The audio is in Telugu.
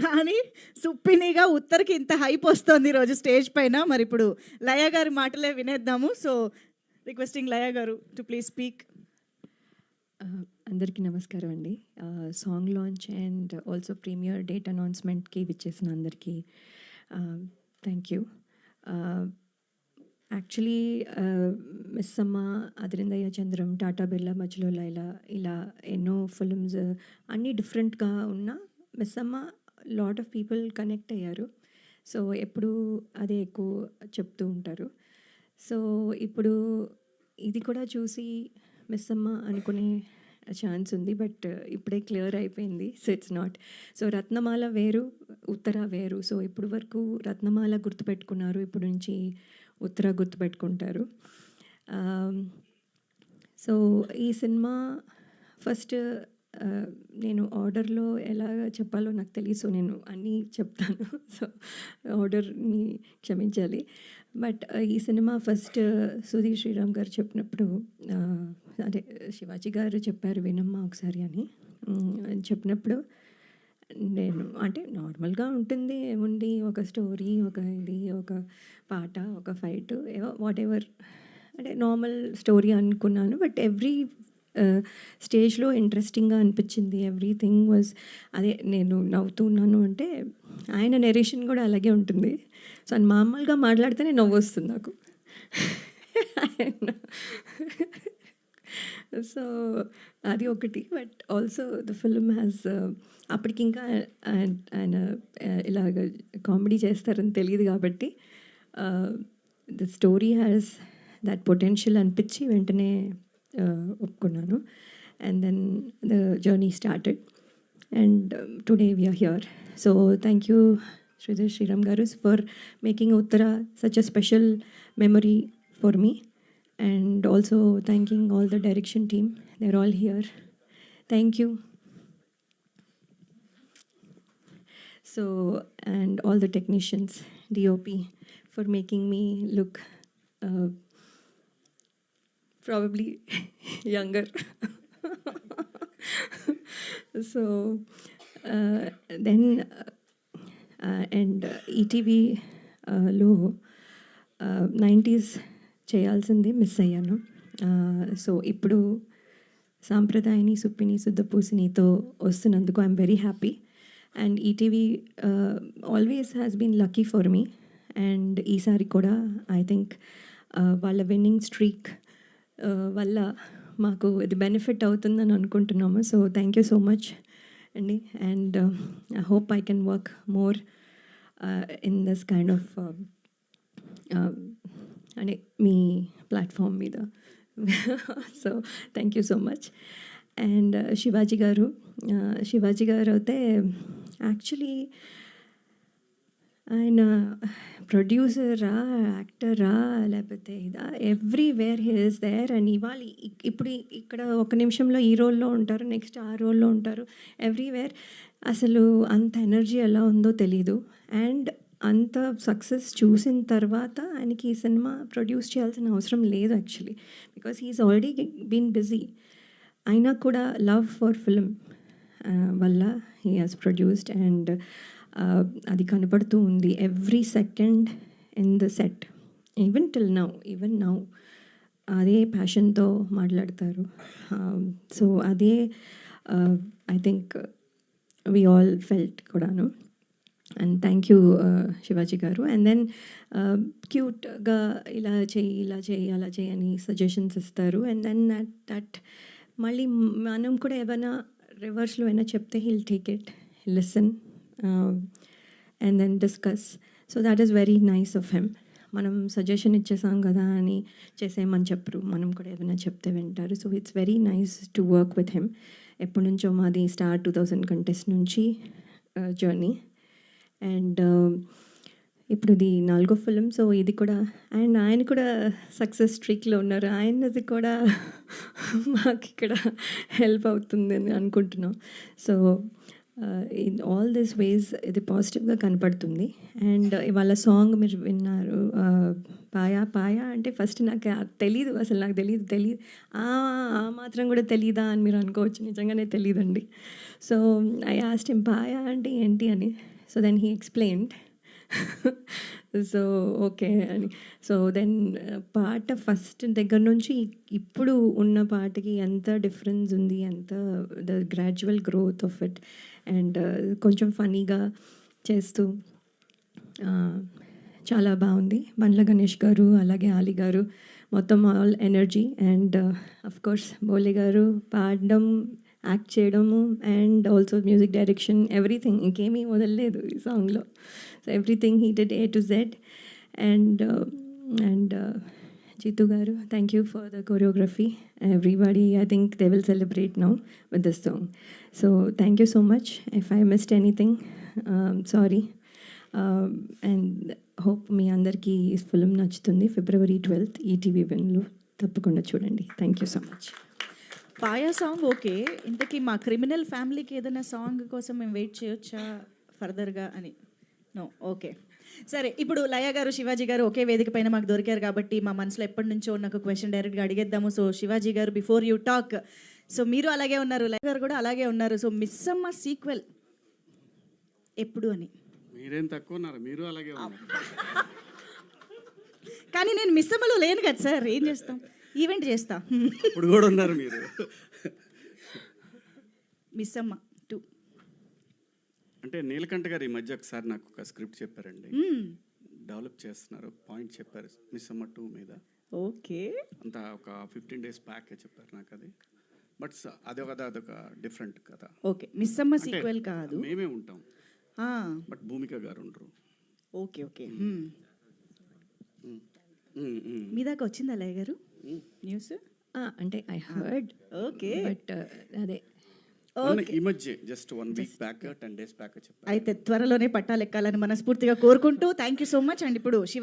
కానీ సుప్పినిగా ఉత్తర్కి ఇంత హైప్ వస్తుంది ఈరోజు స్టేజ్ పైన. మరి ఇప్పుడు లయ గారి మాటలే వినేద్దాము. సో రిక్వెస్టింగ్ లయ గారు టు ప్లీజ్ స్పీక్. అందరికీ నమస్కారం అండి. Song launch and also premiere date అనౌన్స్మెంట్కి విచ్చేసిన అందరికీ థ్యాంక్ యూ. యాక్చువల్లీ మిస్ అమ్మ, అదిరిందయ్య చంద్రం, టాటా బిర్లా, మధ్యలో లైలా, ఇలా ఎన్నో ఫిల్మ్స్ అన్నీ డిఫరెంట్గా ఉన్న మిస్ అమ్మ లాట్ ఆఫ్ పీపుల్ కనెక్ట్ అయ్యారు. సో ఎప్పుడు అదే ఎక్కువ చెప్తూ ఉంటారు. సో ఇప్పుడు ఇది కూడా చూసి మిస్ అమ్మ అనుకునే ఛాన్స్ ఉంది, బట్ ఇప్పుడే క్లియర్ అయిపోయింది. So it's not. సో రత్నమాల వేరు, ఉత్తర వేరు. సో ఇప్పుడు వరకు రత్నమాల గుర్తుపెట్టుకున్నారు, ఇప్పుడు నుంచి ఉత్తర గుర్తుపెట్టుకుంటారు. సో ఈ సినిమా ఫస్ట్ నేను ఆర్డర్లో ఎలా చెప్పాలో నాకు తెలియదు. సో నేను అన్నీ చెప్తాను. సో ఆర్డర్ని క్షమించాలి. బట్ ఈ సినిమా ఫస్ట్ సుధీర్ శ్రీరామ్ గారు చెప్పినప్పుడు, అదే శివాజీ గారు చెప్పారు వినమ్మా ఒకసారి అని చెప్పినప్పుడు, నేను అంటే నార్మల్గా ఉంటుంది, ఏముంది ఒక స్టోరీ, ఒక ఇది, ఒక పాట, ఒక ఫైట్, ఏవో వాట్ ఎవర్, అంటే నార్మల్ స్టోరీ అనుకున్నాను. బట్ ఎవ్రీ స్టేజ్లో ఇంట్రెస్టింగ్గా అనిపించింది. ఎవ్రీథింగ్ వాజ్ అదే. నేను నవ్వుతున్నాను అంటే ఆయన నెరేషన్ కూడా అలాగే ఉంటుంది. సో ఆయన మామూలుగా మాట్లాడితేనే నవ్వు వస్తుంది నాకు. సో అది ఒకటి. But also the film has, అప్పటికి ఇంకా ఆయన ఇలాగ కామెడీ చేస్తారని తెలియదు కాబట్టి the story has that potential అనిపించి వెంటనే ఒప్పుకున్నాను. And then the journey started and today we're here. So thank you Sridhar Sriram Garu for making Uttara such a special memory for me, and also thanking all the direction team. They're all here. Thank you. So, and all the technicians, DOP, for making me look probably younger. So, then and ఈటీవీలో 90s చేయాల్సింది మిస్ అయ్యాను. సో ఇప్పుడు సాంప్రదాయని, సుప్పిని, శుద్ధపూసినితో వస్తున్నందుకు I'm very happy. And ETV always has been lucky for me. And ఈసారి కూడా ఐ థింక్ వాళ్ళ విన్నింగ్ స్ట్రీక్ వల్ల మాకు ఇది బెనిఫిట్ అవుతుందని అనుకుంటున్నాము. So thank you so much అండి. And I hope I can work more in this kind of అంటే మీ ప్లాట్ఫామ్ మీద. So thank you so much. And Shivaji గారు అయితే యాక్చువల్లీ ఆయన ప్రొడ్యూసరా, యాక్టరా, లేకపోతే ఇదా, everywhere he is there. And ఇవాళ ఇప్పుడు ఇక్కడ ఒక నిమిషంలో ఈ రోల్లో ఉంటారు, నెక్స్ట్ ఆ రోల్లో ఉంటారు, ఎవ్రీవేర్. అసలు అంత ఎనర్జీ ఎలా ఉందో తెలీదు. అండ్ అంత సక్సెస్ చూసిన తర్వాత ఆయనకి ఈ సినిమా ప్రొడ్యూస్ చేయాల్సిన అవసరం లేదు actually, because he is already been busy. అయినా కూడా లవ్ ఫర్ ఫిల్మ్ వల్ల హీ హాజ్ ప్రొడ్యూస్డ్. అండ్ అది కనపడుతూ ఉంది every second in the set, even till now అదే ప్యాషన్తో మాట్లాడతారు. సో అదే I think we all felt కూడాను. And thank you Shivaji garu. And then క్యూట్గా ఇలా చేయి అలా చేయి అని సజెషన్స్ ఇస్తారు. అండ్ దెన్ దట్ మళ్ళీ మనం కూడా ఏమైనా రివర్స్లో అయినా చెప్తే he'll take it, listen and then discuss. So that is very nice of him. మనం సజెషన్ ఇచ్చేసాం కదా అని చేసేయమని చెప్పరు, మనం కూడా ఏదైనా చెప్తే వింటారు. So it's very nice to work with him. ఎప్పటి నుంచో మాది స్టార్ 2000 కంటెస్ట్ నుంచి జర్నీ. అండ్ ఇప్పుడు ఇది 4వ ఫిలిం. సో ఇది కూడా అండ్ ఆయన కూడా సక్సెస్ స్ట్రీక్లో ఉన్నారు. ఆయనది కూడా మాకు ఇక్కడ హెల్ప్ అవుతుందని అనుకుంటున్నాం. సో ఇన్ ఆల్ దిస్ వేస్ ఇది పాజిటివ్గా కనపడుతుంది. అండ్ ఇవాళ సాంగ్ మీరు విన్నారు, పాయా పాయా అంటే ఫస్ట్ నాకు తెలీదు, అసలు నాకు తెలియదు ఆ మాత్రం కూడా తెలీదా అని మీరు అనుకోవచ్చు, నిజంగానే తెలియదండి. సో ఐ ఆస్క్డ్ హిమ్ పాయా అంటే ఏంటి అని. So then he explained. So okay అని. సో దెన్ పాట ఫస్ట్ దగ్గర నుంచి ఇప్పుడు ఉన్న పాటకి ఎంత డిఫరెన్స్ ఉంది, ఎంత the gradual growth of it. And కొంచెం ఫనీగా చేస్తూ చాలా బాగుంది. బండ్ల గణేష్ గారు అలాగే ఆలి గారు మొత్తం all energy. And of course Bole గారు పాడడం, యాక్ట్ చేయడము, and also music direction, everything, ఇంకేమీ వదలలేదు ఈ సాంగ్లో. So everything he did A to Z. And Jeetu గారు, thank you for the choreography. Everybody, I think they will celebrate now with this song. So thank you so much. If I missed anything, sorry. And hope మీ అందరికీ ఈ ఫిల్మ్ నచ్చుతుంది. February 12th ఈటీవీ విన్లో తప్పకుండా చూడండి. Thank you so much. Paya song okay, ఇంతకీ మా క్రిమినల్ ఫ్యామిలీకి ఏదైనా సాంగ్ కోసం మేము వెయిట్ చేయొచ్చా ఫర్దర్గా అని? No, okay. సరే, ఇప్పుడు లయ గారు, శివాజీ గారు ఒకే వేదిక పైన మాకు దొరికారు కాబట్టి మా మనసులో ఎప్పటి నుంచో ఉన్న ఒక క్వశ్చన్ డైరెక్ట్గా అడిగేద్దాము. సో శివాజీ గారు, బిఫోర్ యూ టాక్, సో మీరు అలాగే ఉన్నారు, లయ గారు కూడా అలాగే ఉన్నారు. సో మిస్సమ్మ సీక్వెల్ ఎప్పుడు అని? మీరేం తక్కువ ఉన్నారు, మీరు అలాగే ఉన్నారు. కానీ నేను మిస్సమ్మలో లేను కదా సార్, ఏం చేస్తాం, ఈవెంట్ చేస్తా. ఇప్పుడు కూడా ఉన్నారు మీరు. మిస్సమ్మ 2 అంటే నీలకంఠ గారు ఈ మధ్య ఒకసారి నాకు ఒక స్క్రిప్ట్ చెప్పారండి, డెవలప్ చేస్తున్నారు, పాయింట్ చెప్పారు మిస్ అమ్మ 2 మీద. ఓకే, అంతా ఒక 15 days బ్యాక్ చెప్పారు నాకు అది. బట్ అదొక డిఫరెంట్ కథ. ఓకే, మిస్సమ్మ అంటే సీక్వెల్ కాదు, మేమే ఉంటాం, బట్ భూమిక గారు ఉండరు. Okay okay. మీ దాకా వచ్చిందా లయ గారు న్యూస్? అంటే ఐ హర్డ్, ఓకే, బట్ అదే ఈ మధ్య just 1 week back, 10 days back చెప్పారు. అయితే త్వరలోనే పట్టాలెక్కాలని మనస్ఫూర్తిగా కోరుకుంటూ thank you so much. And ఇప్పుడు శివ